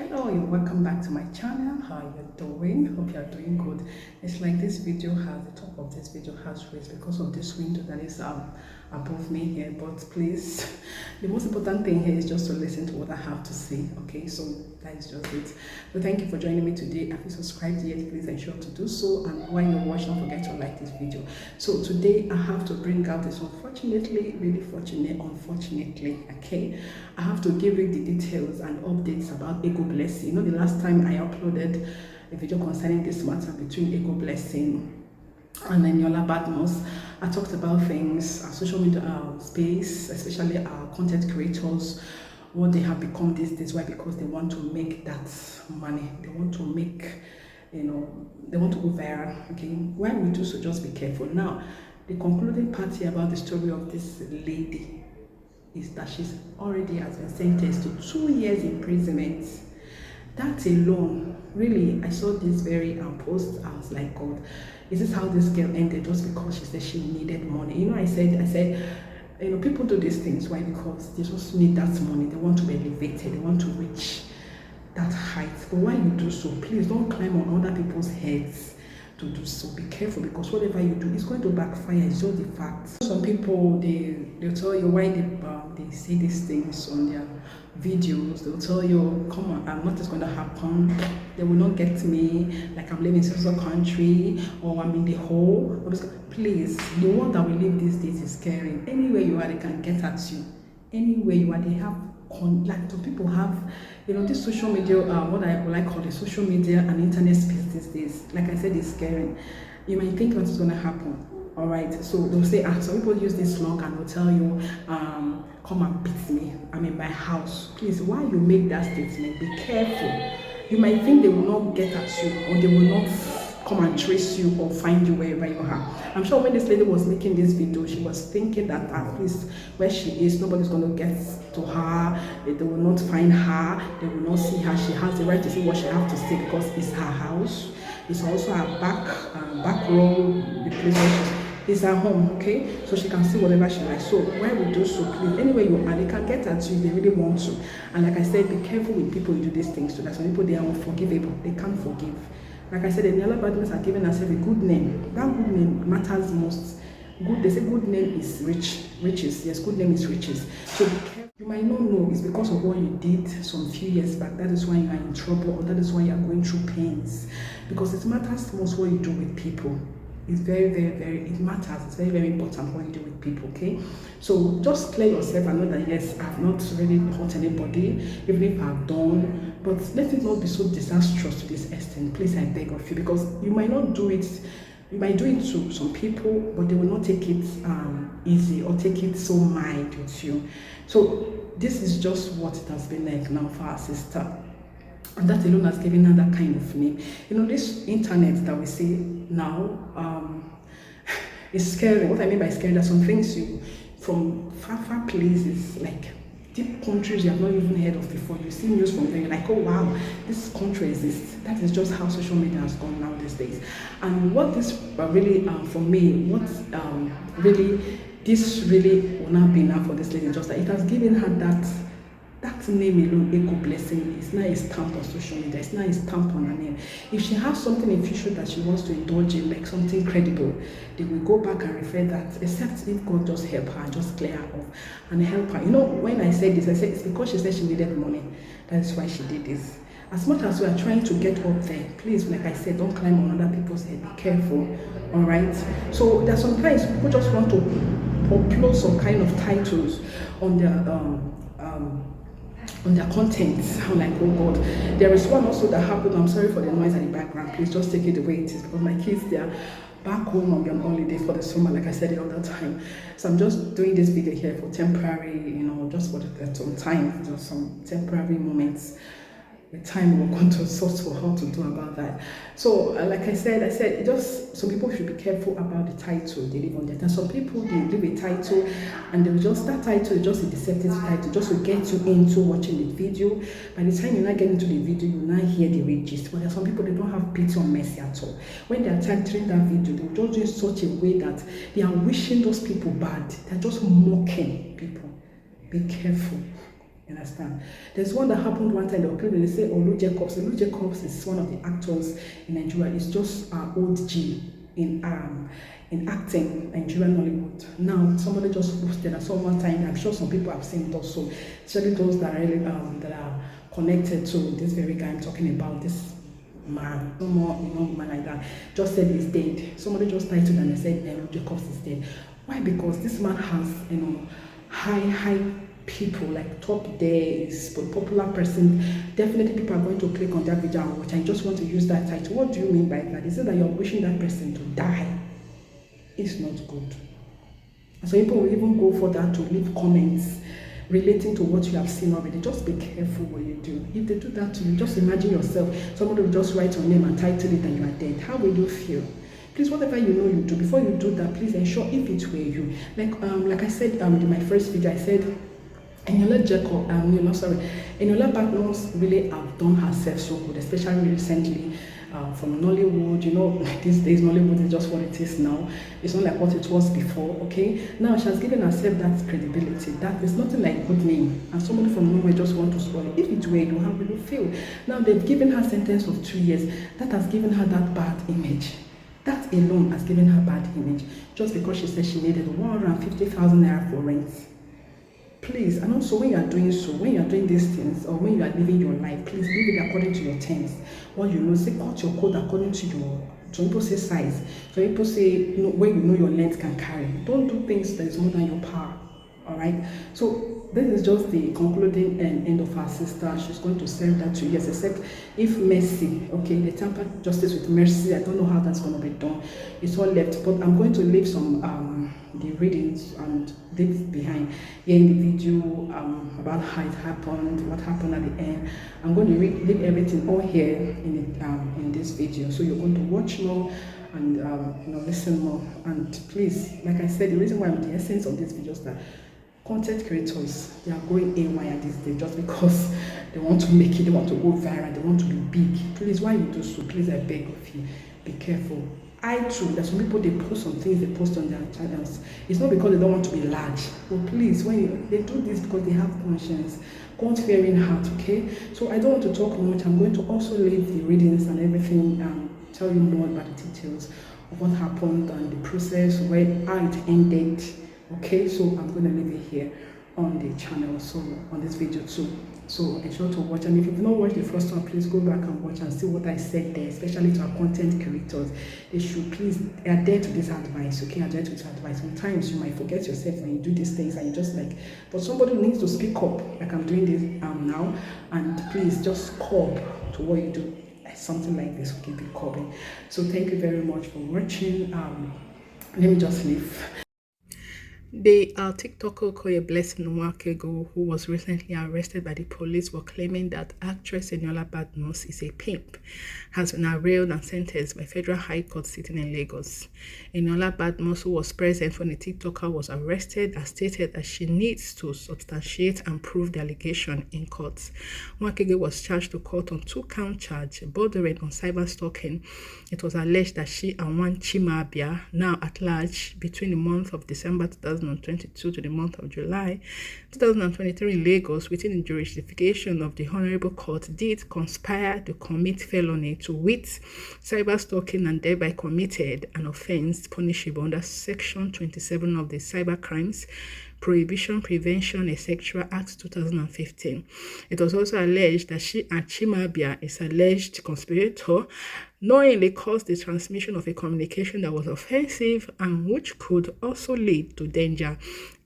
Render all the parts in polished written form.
Hello, you're welcome back to my channel. How are you doing? Hope you are doing good. It's like this video has the top of this video has raised because of this window that is above me here, but please, the most important thing here is just to listen to what I have to say. Okay, so that is just it. So thank you for joining me today. If you subscribed yet, please ensure to do so, and while you're watching, don't forget to like this video. So today I have to bring out this unfortunately, really fortunate, unfortunately, okay, I have to give you the details and updates about Ego Blessing. You know, the last time I uploaded a video concerning this matter between Ego Blessing and Eniola Badmus, I talked about things, social media space, especially our content creators, what they have become these days. Why? Because they want to make that money. They want to make, they want to go viral. Okay, when we do so, just be careful. Now, the concluding part here about the story of this lady is that she's already has been sentenced to 2 years imprisonment. That alone, really, I saw this very post. I was like, God, is this how this girl ended just because she said she needed money? You know, I said, people do these things. Why? Because they just need that money. They want to be elevated. They want to reach that height. But when you do so, please don't climb on other people's heads to do so. Be careful, because whatever you do is going to backfire. It's just the fact. Some people, they'll tell you why they say these things on their videos. They'll tell you, come on, I'm not just going to happen. They will not get me, like I'm living in some country, or I'm in the hole. Please, the world that we live these days is scary. Anywhere you are, they can get at you. Anywhere you are, they have like some people have, this social media, what I would like call the social media and internet space these days. Like I said, it's scary. You might think what's going to happen. All right, so they'll say, some people use this slogan, they'll tell you, come and beat me, I'm in my house. Please, while you make that statement, be careful. You might think they will not get at you, or they will not come and trace you or find you wherever you are. I'm sure when this lady was making this video, she was thinking that at least where she is, nobody's going to get to her, they will not find her, they will not see her. She has the right to see what she has to say because it's her house. It's also her back row, the place where it's her home, okay? So she can see whatever she likes. So why we do so, please, anywhere you are, they can get at you if they really want to. And like I said, be careful with people you do these things to. That some people, they are unforgivable. They can't forgive. Like I said, Eniola Badmus are giving herself a good name. That good name matters most. Good, they say good name is riches. Yes, good name is riches. So be careful. You might not know it's because of what you did some few years back. That is why you are in trouble, or that is why you are going through pains. Because it matters most what you do with people. It's very, very, very, it matters. It's very, very important what you do with people, okay? So just clear yourself and know that, yes, I've not really hurt anybody, even if I've done, but let it not be so disastrous to this extent. Please, I beg of you, because you might not do it, you might do it to some people, but they will not take it easy or take it so mild with you. So this is just what it has been like now for our sister. And that alone has given her that kind of name. This internet that we see now is scary. What I mean by scary, there are some things you, from far places, like deep countries you have not even heard of before. You see news from them, you're like, oh wow, this country exists. That is just how social media has gone now these days. And what this really, for me, what this really will not be enough for this lady, just that it has given her that name alone, Ego Blessing. It's not a stamp on social media. It's not a stamp on her name. If she has something in future that she wants to indulge in, like something credible, they will go back and refer that, except if God just help her and just clear her off and help her. When I said this, I said it's because she said she needed money. That's why she did this. As much as we are trying to get up there, please, like I said, don't climb on other people's head. Be careful, all right? So there's sometimes people just want to upload some kind of titles on their content. I'm like, oh God. There is one also that happened. I'm sorry for the noise in the background. Please just take it the way it is, because my kids, they are back home on holiday for the summer, like I said the other time. So I'm just doing this video here for temporary, just for some time, just some temporary moments. With time, we're going to sort for how to do about that. So like I said, just some people should be careful about the title they leave on there. And some people, they leave a title and they will just, that title is just a deceptive title, just to get you into watching the video. By the time you're not getting to the video, you not hear the real gist. But there are some people, they don't have pity or mercy at all. When they are titling that video, they will just do it such a way that they are wishing those people bad. They're just mocking people. Be careful. You understand? There's one that happened one time. They say Olu Jacobs. Olu Jacobs is one of the actors in Nigeria. It's just old G in acting Nigerian Hollywood. Now somebody just posted. I saw one time. I'm sure some people have seen it also. Especially those that are really that are connected to this very guy I'm talking about. This man, no more young man like that. Just said he's dead. Somebody just titled and they said Olu Jacobs is dead. Why? Because this man has high people like top there, is a popular person. Definitely people are going to click on that video and watch. I just want to use that title. What do you mean by that? Is it that you're wishing that person to die? It's not good. So people will even go for that to leave comments relating to what you have seen already. Just be careful what you do. If they do that to you, just imagine yourself, somebody will just write your name and title it and you are dead. How will you feel? Please, whatever you know you do, before you do that, please ensure if it were you. Like I said in my first video, I said Eniola Badmus really have done herself so good, especially recently from Nollywood. You know, these days Nollywood is just what it is now. It's not like what it was before, okay? Now she has given herself that credibility. That is nothing like good name. And somebody from nowhere just want to spoil it. If it were you, how will you feel? Now they've given her a sentence of 2 years. That has given her that bad image. That alone has given her bad image. Just because she said she needed 150,000 naira for rent. Please, and also when you are doing so, when you are doing these things, or when you are living your life, please live it according to your terms. What you know, say cut your code according to your, some people say size, some people say, you know, when you know your length can carry. Don't do things that is more than your power. All right. So this is just the concluding end of her sister. She's going to serve that 2 years, except if mercy, okay, they tamper justice with mercy. I don't know how that's going to be done. It's all left, but I'm going to leave some the readings and leave behind here in the video about how it happened, what happened at the end. I'm going to leave everything all here in this video, so you're going to watch more and listen more. And please, like I said, the reason why the essence of this video is that content creators, they are going AY these days just because they want to make it, they want to go viral, they want to be big. Please, why you do so? Please, I beg of you, be careful. I too, there's some people, they post some things, they post on their channels. It's not because they don't want to be large. But please, they do this because they have conscience, God-fearing heart, okay? So I don't want to talk much. I'm going to also leave the readings and everything and tell you more about the details of what happened and the process, how it ended. Okay, so I'm going to leave it here on the channel, so on this video too. So ensure to watch, and if you've not watched the first one, please go back and watch and see what I said there, especially to our content creators. They should please adhere to this advice, okay? Adhere to this advice. Sometimes you might forget yourself when you do these things and you just like, but somebody needs to speak up, like I'm doing this now, and please just curb to what you do. Something like this, okay, be curbing. So thank you very much for watching. Let me just leave. The TikToker called Blessing Okoro, who was recently arrested by the police, were claiming that actress Eniola Badmus is a pimp, has been arraigned and sentenced by Federal High Court sitting in Lagos. Eniola Badmus, who was present when the TikToker was arrested, has stated that she needs to substantiate and prove the allegation in court. Okoro was charged to court on 2-count charge bordering on cyber stalking. It was alleged that she and one Chimabia, now at large, between the month of December 2022 to the month of July 2023 in Lagos, within the jurisdiction of the Honorable Court, did conspire to commit felony, to wit, cyber stalking, and thereby committed an offense punishable under Section 27 of the Cyber Crimes Prohibition, Prevention, etc. Act 2015. It was also alleged that she and Chimabia, is alleged conspirator, knowingly caused the transmission of a communication that was offensive and which could also lead to danger,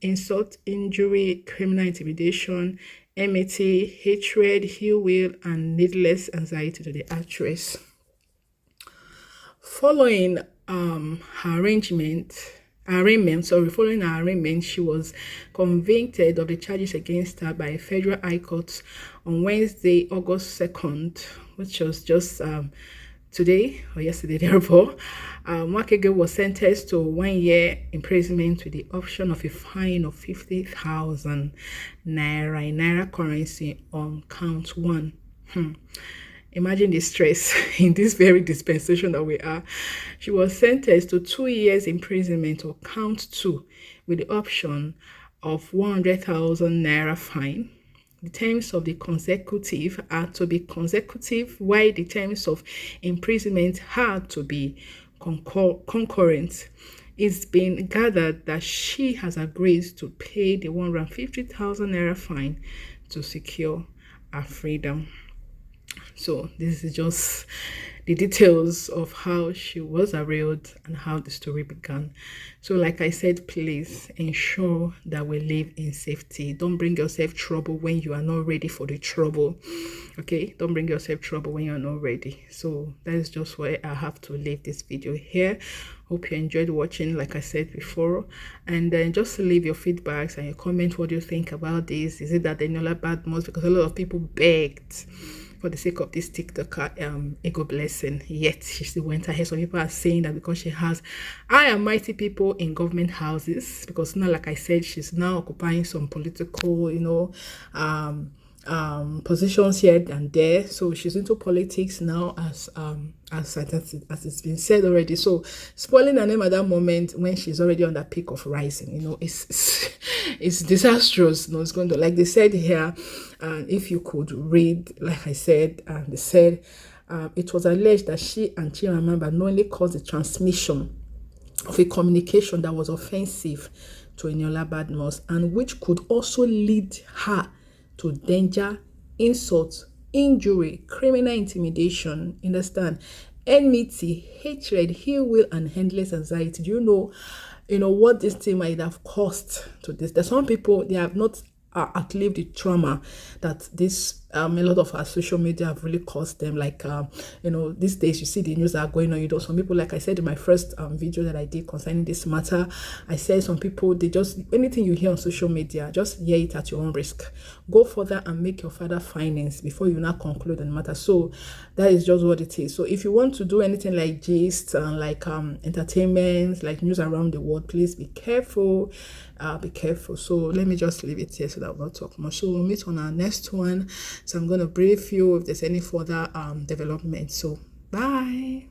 insult, injury, criminal intimidation, enmity, hatred, ill will, and needless anxiety to the actress. Following her following her arraignment, she was convicted of the charges against her by a federal high court on Wednesday, August 2nd, which was just today or yesterday, therefore. Okoro was sentenced to 1 year imprisonment with the option of a fine of 50,000 naira in naira currency on count 1. Imagine the stress in this very dispensation that we are. She was sentenced to 2 years imprisonment or count 2 with the option of 100,000 naira fine. the terms of the consecutive are to be consecutive, while the terms of imprisonment are to be concurrent. It's been gathered that she has agreed to pay the 150,000 naira fine to secure her freedom. So this is just the details of how she was arraigned and how the story began. So like I said, please ensure that we live in safety. Don't bring yourself trouble when you are not ready for the trouble. Okay, don't bring yourself trouble when you're not ready. So that is just why I have to leave this video here. Hope you enjoyed watching, like I said before, and then just leave your feedbacks and your comment. What do you think about this? Is it that Eniola Badmus? Because a lot of people begged for the sake of this TikToker, Ego Blessing, yet she still went ahead. Some people are saying that because she has high and mighty people in government houses, because now, like I said, she's now occupying some political, positions here and there. So she's into politics now, as it's been said already. So spoiling her name at that moment when she's already on the peak of rising, it's disastrous. It's going to, like they said here, and if you could read, like I said, they said it was alleged that she and Chimamanda knowingly caused the transmission of a communication that was offensive to Eniola Badmus, and which could also lead her to danger, insult, injury, criminal intimidation, understand, enmity, hatred, ill will, and endless anxiety. Do you know what this thing might have caused to this? There's some people, they have not outlived the trauma that this a lot of our social media have really caused them. Like these days you see the news that are going on. Some people, like I said in my first video that I did concerning this matter, I said some people, they just, anything you hear on social media, just hear it at your own risk. Go further and make your further findings before you now conclude on the matter. So that is just what it is. So if you want to do anything like gist and like entertainment, like news around the world, please be careful. Be careful. So let me just leave it here so that we'll not talk much. So we'll meet on our next one. So I'm going to brief you if there's any further development. So bye.